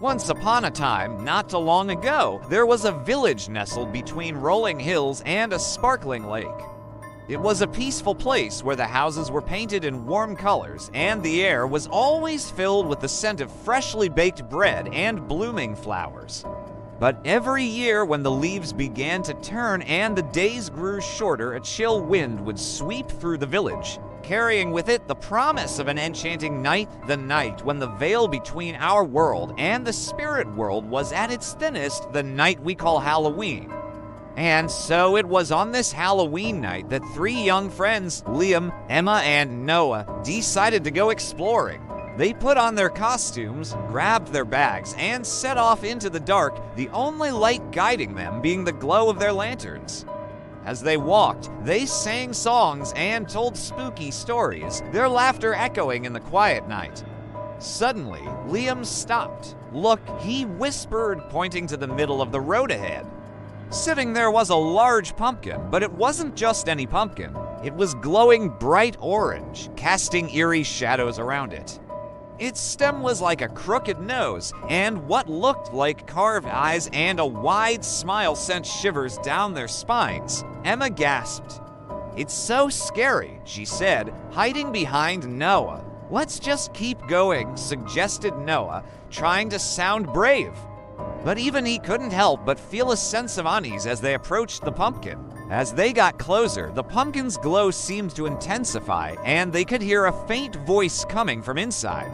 Once upon a time, not too long ago, there was a village nestled between rolling hills and a sparkling lake. It was a peaceful place where the houses were painted in warm colors and the air was always filled with the scent of freshly baked bread and blooming flowers. But every year when the leaves began to turn and the days grew shorter, a chill wind would sweep through the village, carrying with it the promise of an enchanting night, the night when the veil between our world and the spirit world was at its thinnest, the night we call Halloween. And so it was on this Halloween night that three young friends, Liam, Emma, and Noah, decided to go exploring. They put on their costumes, grabbed their bags, and set off into the dark, the only light guiding them being the glow of their lanterns. As they walked, they sang songs and told spooky stories, their laughter echoing in the quiet night. Suddenly, Liam stopped. "Look," he whispered, pointing to the middle of the road ahead. Sitting there was a large pumpkin, but it wasn't just any pumpkin. It was glowing bright orange, casting eerie shadows around it. Its stem was like a crooked nose, and what looked like carved eyes and a wide smile sent shivers down their spines. Emma gasped. "It's so scary," she said, hiding behind Noah. "Let's just keep going," suggested Noah, trying to sound brave. But even he couldn't help but feel a sense of unease as they approached the pumpkin. As they got closer, the pumpkin's glow seemed to intensify, and they could hear a faint voice coming from inside.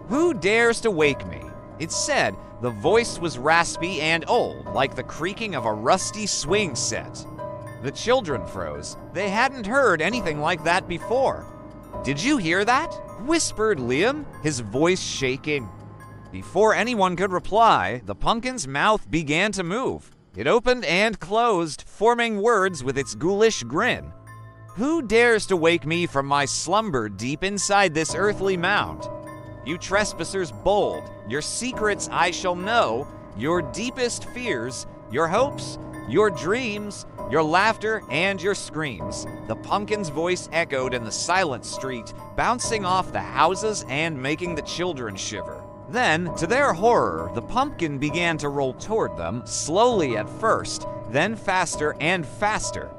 "Who dares to wake me?" it said. The voice was raspy and old, like the creaking of a rusty swing set. The children froze. They hadn't heard anything like that before. "Did you hear that?" whispered Liam, his voice shaking. Before anyone could reply, the pumpkin's mouth began to move. It opened and closed, forming words with its ghoulish grin. "Who dares to wake me from my slumber deep inside this earthly mound? You trespassers bold, your secrets I shall know, your deepest fears, your hopes, your dreams, your laughter, and your screams." The pumpkin's voice echoed in the silent street, bouncing off the houses and making the children shiver. Then, to their horror, the pumpkin began to roll toward them, slowly at first, then faster and faster.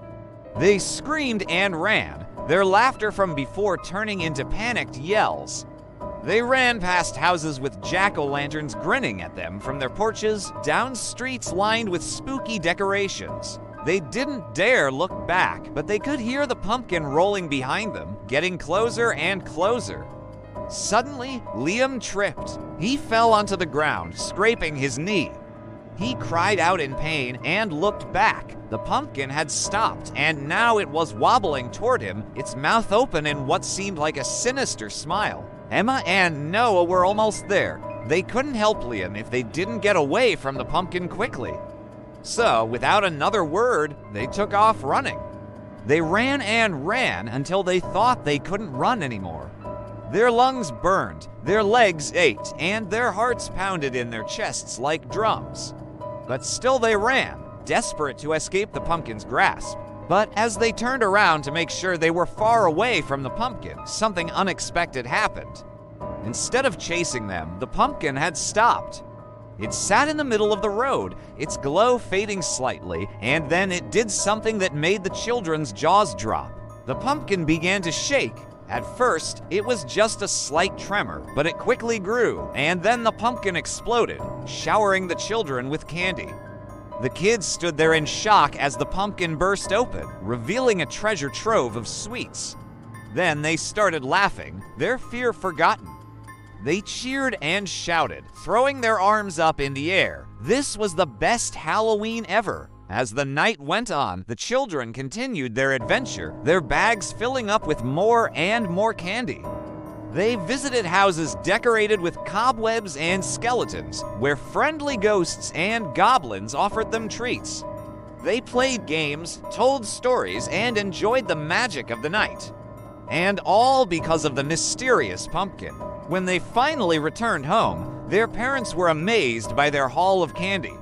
They screamed and ran, their laughter from before turning into panicked yells. They ran past houses with jack-o'-lanterns grinning at them from their porches, down streets lined with spooky decorations. They didn't dare look back, but they could hear the pumpkin rolling behind them, getting closer and closer. Suddenly, Liam tripped. He fell onto the ground, scraping his knee. He cried out in pain and looked back. The pumpkin had stopped, and now it was wobbling toward him, its mouth open in what seemed like a sinister smile. Emma and Noah were almost there. They couldn't help Liam if they didn't get away from the pumpkin quickly. So, without another word, they took off running. They ran and ran until they thought they couldn't run anymore. Their lungs burned, their legs ached, and their hearts pounded in their chests like drums. But still they ran, desperate to escape the pumpkin's grasp. But as they turned around to make sure they were far away from the pumpkin, something unexpected happened. Instead of chasing them, the pumpkin had stopped. It sat in the middle of the road, its glow fading slightly, and then it did something that made the children's jaws drop. The pumpkin began to shake. At first, it was just a slight tremor, but it quickly grew, and then the pumpkin exploded, showering the children with candy. The kids stood there in shock as the pumpkin burst open, revealing a treasure trove of sweets. Then they started laughing, their fear forgotten. They cheered and shouted, throwing their arms up in the air. This was the best Halloween ever. As the night went on, the children continued their adventure, their bags filling up with more and more candy. They visited houses decorated with cobwebs and skeletons, where friendly ghosts and goblins offered them treats. They played games, told stories, and enjoyed the magic of the night. And all because of the mysterious pumpkin. When they finally returned home, their parents were amazed by their haul of candy.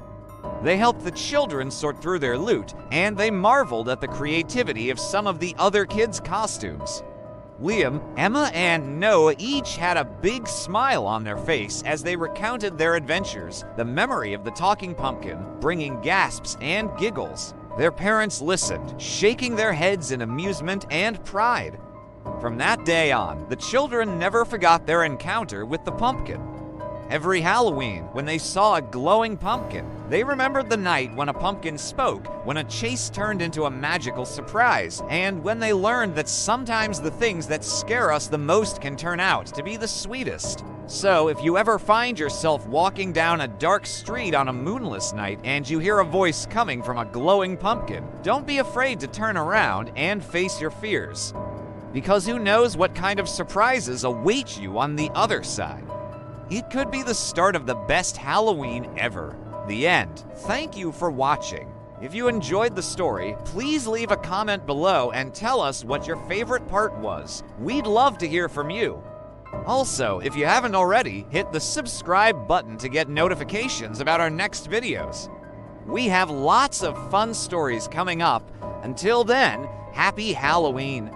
They helped the children sort through their loot, and they marveled at the creativity of some of the other kids' costumes. Liam, Emma, and Noah each had a big smile on their face as they recounted their adventures, the memory of the talking pumpkin bringing gasps and giggles. Their parents listened, shaking their heads in amusement and pride. From that day on, the children never forgot their encounter with the pumpkin. Every Halloween, when they saw a glowing pumpkin, they remembered the night when a pumpkin spoke, when a chase turned into a magical surprise, and when they learned that sometimes the things that scare us the most can turn out to be the sweetest. So, if you ever find yourself walking down a dark street on a moonless night and you hear a voice coming from a glowing pumpkin, don't be afraid to turn around and face your fears. Because who knows what kind of surprises await you on the other side. It could be the start of the best Halloween ever. The end. Thank you for watching. If you enjoyed the story, please leave a comment below and tell us what your favorite part was. We'd love to hear from you. Also, if you haven't already, hit the subscribe button to get notifications about our next videos. We have lots of fun stories coming up. Until then, happy Halloween.